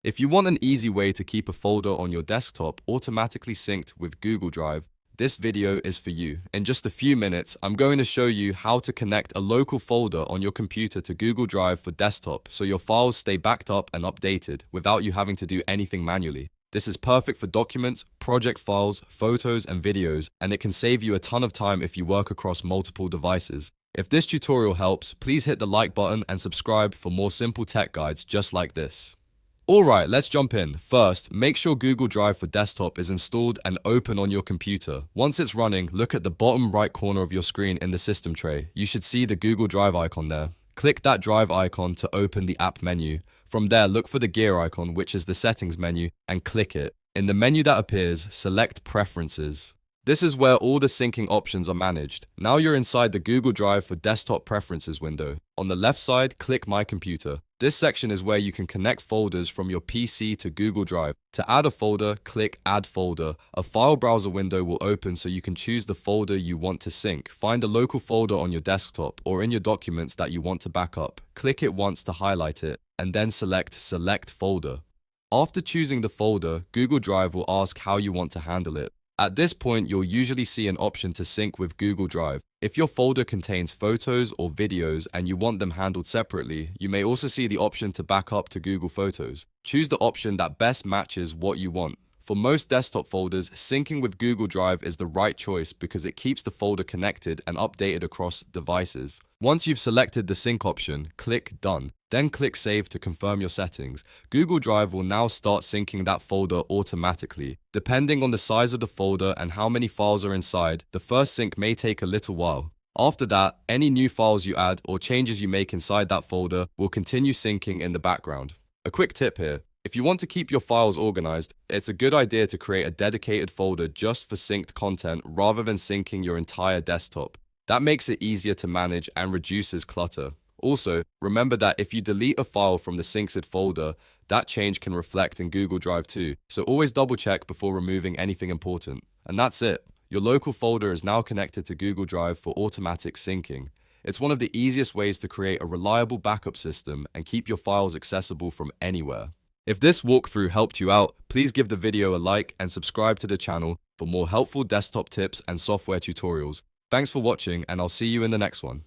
If you want an easy way to keep a folder on your desktop automatically synced with Google Drive, this video is for you. In just a few minutes, I'm going to show you how to connect a local folder on your computer to Google Drive for desktop so your files stay backed up and updated without you having to do anything manually. This is perfect for documents, project files, photos, and videos, and it can save you a ton of time if you work across multiple devices. If this tutorial helps, please hit the like button and subscribe for more simple tech guides just like this. Alright, let's jump in. First, make sure Google Drive for Desktop is installed and open on your computer. Once it's running, look at the bottom right corner of your screen in the system tray. You should see the Google Drive icon there. Click that Drive icon to open the app menu. From there, look for the gear icon, which is the settings menu, and click it. In the menu that appears, select Preferences. This is where all the syncing options are managed. Now you're inside the Google Drive for Desktop Preferences window. On the left side, click My Computer. This section is where you can connect folders from your PC to Google Drive. To add a folder, click Add Folder. A file browser window will open so you can choose the folder you want to sync. Find a local folder on your desktop or in your documents that you want to back up. Click it once to highlight it, and then select Select Folder. After choosing the folder, Google Drive will ask how you want to handle it. At this point, you'll usually see an option to sync with Google Drive. If your folder contains photos or videos and you want them handled separately, you may also see the option to back up to Google Photos. Choose the option that best matches what you want. For most desktop folders, syncing with Google Drive is the right choice because it keeps the folder connected and updated across devices. Once you've selected the sync option, click Done. Then click Save to confirm your settings. Google Drive will now start syncing that folder automatically. Depending on the size of the folder and how many files are inside, the first sync may take a little while. After that, any new files you add or changes you make inside that folder will continue syncing in the background. A quick tip here. If you want to keep your files organized, it's a good idea to create a dedicated folder just for synced content rather than syncing your entire desktop. That makes it easier to manage and reduces clutter. Also, remember that if you delete a file from the synced folder, that change can reflect in Google Drive too, so always double check before removing anything important. And that's it. Your local folder is now connected to Google Drive for automatic syncing. It's one of the easiest ways to create a reliable backup system and keep your files accessible from anywhere. If this walkthrough helped you out, please give the video a like and subscribe to the channel for more helpful desktop tips and software tutorials. Thanks for watching, and I'll see you in the next one.